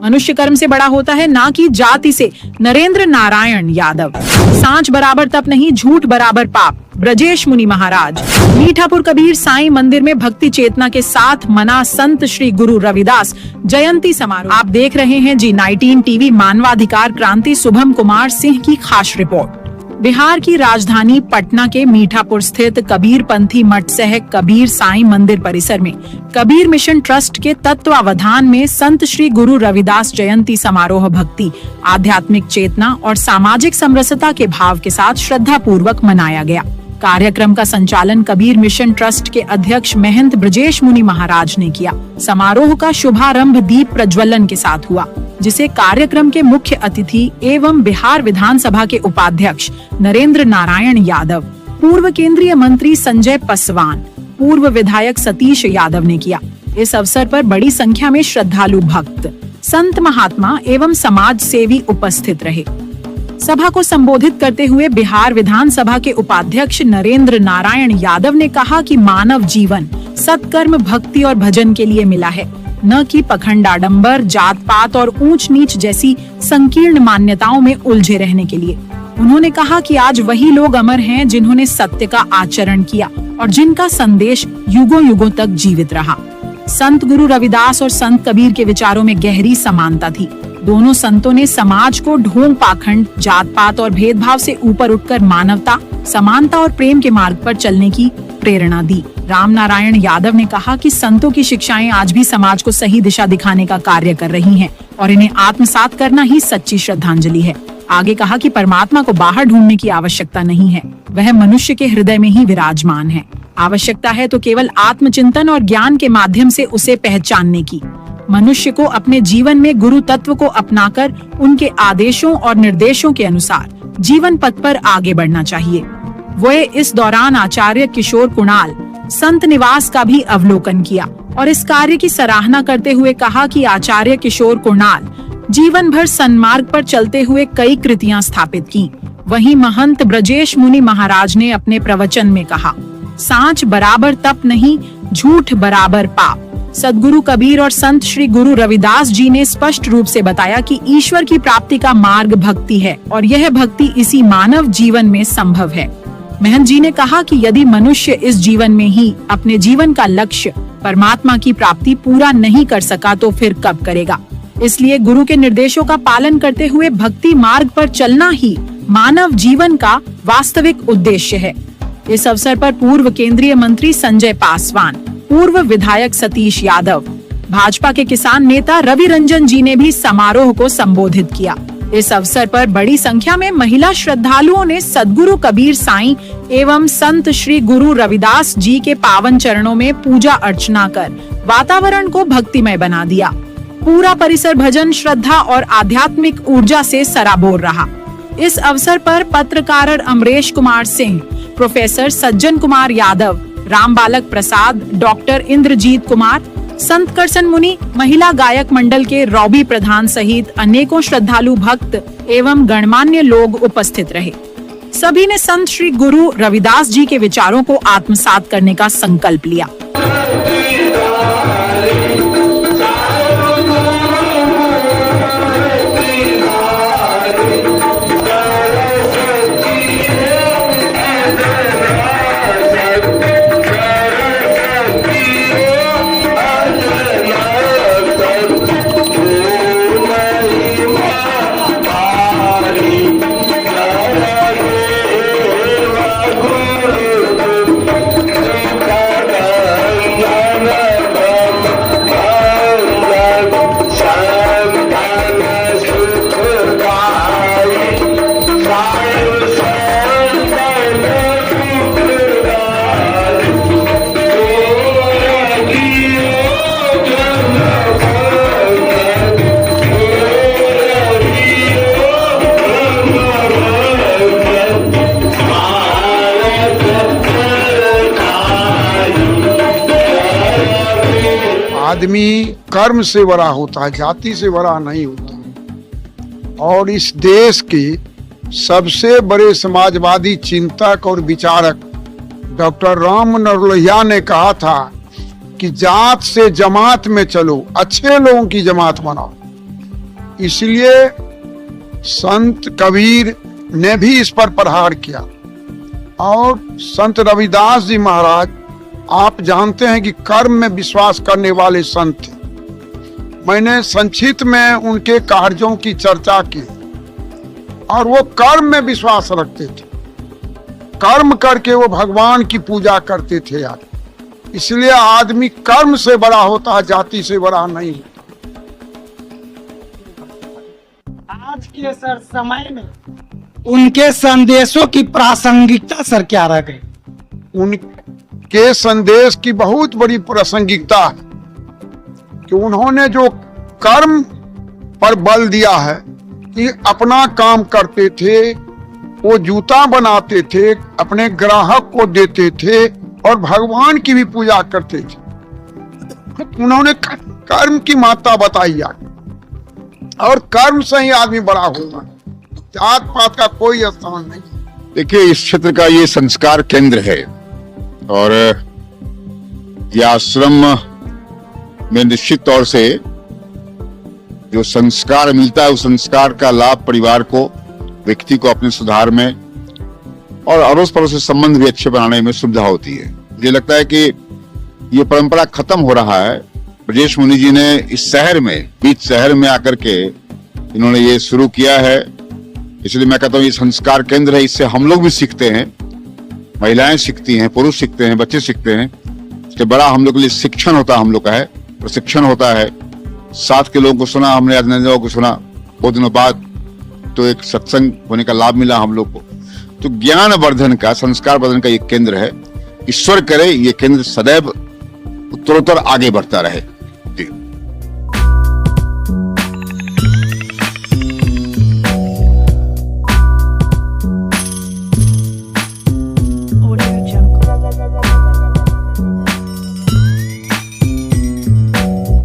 मनुष्य कर्म से बड़ा होता है, ना कि जाति से। नरेंद्र नारायण यादव। सांच बराबर तप नहीं, झूठ बराबर पाप। ब्रजेश मुनि महाराज। मीठापुर कबीर साईं मंदिर में भक्ति चेतना के साथ मना संत श्री गुरु रविदास जयंती समारोह। आप देख रहे हैं G19 टीवी। मानवाधिकार क्रांति शुभम कुमार सिंह की खास रिपोर्ट। बिहार की राजधानी पटना के मीठापुर स्थित कबीर पंथी मठ सह कबीर साईं मंदिर परिसर में कबीर मिशन ट्रस्ट के तत्वावधान में संत श्री गुरु रविदास जयंती समारोह भक्ति, आध्यात्मिक चेतना और सामाजिक समरसता के भाव के साथ श्रद्धा पूर्वक मनाया गया। कार्यक्रम का संचालन कबीर मिशन ट्रस्ट के अध्यक्ष महंत ब्रजेश मुनि महाराज ने किया। समारोह का शुभारंभ दीप प्रज्वलन के साथ हुआ, जिसे कार्यक्रम के मुख्य अतिथि एवं बिहार विधानसभा के उपाध्यक्ष नरेंद्र नारायण यादव, पूर्व केंद्रीय मंत्री संजय पासवान, पूर्व विधायक सतीश यादव ने किया। इस अवसर पर बड़ी संख्या में श्रद्धालु भक्त, संत महात्मा एवं समाज सेवी उपस्थित रहे। सभा को संबोधित करते हुए बिहार विधानसभा के उपाध्यक्ष नरेंद्र नारायण यादव ने कहा कि मानव जीवन सत्कर्म, भक्ति और भजन के लिए मिला है, न कि पखंड, आडंबर, जात पात और ऊंच नीच जैसी संकीर्ण मान्यताओं में उलझे रहने के लिए। उन्होंने कहा कि आज वही लोग अमर हैं जिन्होंने सत्य का आचरण किया और जिनका संदेश युगों युगों तक जीवित रहा। संत गुरु रविदास और संत कबीर के विचारों में गहरी समानता थी। दोनों संतों ने समाज को ढोंग, पाखंड, जात पात और भेदभाव से ऊपर उठकर मानवता, समानता और प्रेम के मार्ग पर चलने की प्रेरणा दी। राम नारायण यादव ने कहा कि संतों की शिक्षाएं आज भी समाज को सही दिशा दिखाने का कार्य कर रही हैं और इन्हें आत्मसात करना ही सच्ची श्रद्धांजलि है। आगे कहा कि परमात्मा को बाहर ढूंढने की आवश्यकता नहीं है, वह मनुष्य के हृदय में ही विराजमान है। आवश्यकता है तो केवल आत्मचिंतन और ज्ञान के माध्यम से उसे पहचानने की। मनुष्य को अपने जीवन में गुरु तत्व को अपनाकर उनके आदेशों और निर्देशों के अनुसार जीवन पथ पर आगे बढ़ना चाहिए। वे इस दौरान आचार्य किशोर कुणाल संत निवास का भी अवलोकन किया और इस कार्य की सराहना करते हुए कहा कि आचार्य किशोर कुणाल जीवन भर सन्मार्ग पर चलते हुए कई कृतियां स्थापित की। वहीं महंत ब्रजेश मुनि महाराज ने अपने प्रवचन में कहा, सांच बराबर तप नहीं, झूठ बराबर पाप। सदगुरु कबीर और संत श्री गुरु रविदास जी ने स्पष्ट रूप से बताया कि ईश्वर की प्राप्ति का मार्ग भक्ति है और यह भक्ति इसी मानव जीवन में संभव है। महंत जी ने कहा कि यदि मनुष्य इस जीवन में ही अपने जीवन का लक्ष्य परमात्मा की प्राप्ति पूरा नहीं कर सका तो फिर कब करेगा। इसलिए गुरु के निर्देशों का पालन करते हुए भक्ति मार्ग पर चलना ही मानव जीवन का वास्तविक उद्देश्य है। इस अवसर पर पूर्व केंद्रीय मंत्री संजय पासवान, पूर्व विधायक सतीश यादव, भाजपा के किसान नेता रवि रंजन जी ने भी समारोह को संबोधित किया। इस अवसर पर बड़ी संख्या में महिला श्रद्धालुओं ने सदगुरु कबीर साईं एवं संत श्री गुरु रविदास जी के पावन चरणों में पूजा अर्चना कर वातावरण को भक्तिमय बना दिया। पूरा परिसर भजन, श्रद्धा और आध्यात्मिक ऊर्जा से सराबोर रहा। इस अवसर पर पत्रकार अमरेश कुमार सिंह, प्रोफेसर सज्जन कुमार यादव, राम बालक प्रसाद, डॉक्टर इंद्रजीत कुमार, संत करसन मुनि, महिला गायक मंडल के रॉबी प्रधान सहित अनेकों श्रद्धालु भक्त एवं गणमान्य लोग उपस्थित रहे। सभी ने संत श्री गुरु रविदास जी के विचारों को आत्मसात करने का संकल्प लिया। आदमी कर्म से बड़ा होता है, जाति से बड़ा नहीं होता। और इस देश के सबसे बड़े समाजवादी चिंतक और विचारक डॉक्टर राम मनोहर लोहिया ने कहा था कि जात से जमात में चलो, अच्छे लोगों की जमात बनाओ। इसलिए संत कबीर ने भी इस पर प्रहार किया। और संत रविदास जी महाराज, आप जानते हैं कि कर्म में विश्वास करने वाले संत थे। मैंने संक्षिप्त में उनके कार्यों की चर्चा की और वो कर्म में विश्वास रखते थे। कर्म करके वो भगवान की पूजा करते थे यार। इसलिए आदमी कर्म से बड़ा होता है, जाति से बड़ा नहीं। आज के सर समय में उनके संदेशों की प्रासंगिकता सर क्या रह गई? उनके संदेश की बहुत बड़ी प्रासंगिकता है कि उन्होंने जो कर्म पर बल दिया है कि अपना काम करते थे, वो जूता बनाते थे, अपने ग्राहक को देते थे और भगवान की भी पूजा करते थे। उन्होंने कर्म की महत्ता बताई और कर्म से ही आदमी बड़ा होता है, जात पात का कोई स्थान नहीं। देखिए, इस क्षेत्र का ये संस्कार केंद्र है और ये आश्रम में निश्चित तौर से जो संस्कार मिलता है उस संस्कार का लाभ परिवार को, व्यक्ति को अपने सुधार में और अड़ोस पड़ोस से संबंध भी अच्छे बनाने में सुविधा होती है। मुझे लगता है कि ये परंपरा खत्म हो रहा है। ब्रजेश मुनि जी ने इस शहर में, बीच शहर में आकर के इन्होंने ये शुरू किया है, इसलिए मैं कहता हूँ ये संस्कार केंद्र है। इससे हम लोग भी सीखते हैं, महिलाएं सीखती हैं, पुरुष सीखते हैं, बच्चे सीखते हैं। इससे बड़ा हम लोग के लिए शिक्षण होता है, हम लोग का है प्रशिक्षण होता है। साथ के लोगों को सुना हमने, आज नए लोगों को सुना, बहुत दिनों बाद तो एक सत्संग होने का लाभ मिला हम लोग को। तो ज्ञान वर्धन का, संस्कार वर्धन का ये केंद्र है। ईश्वर करे ये केंद्र सदैव उत्तरोत्तर आगे बढ़ता रहे।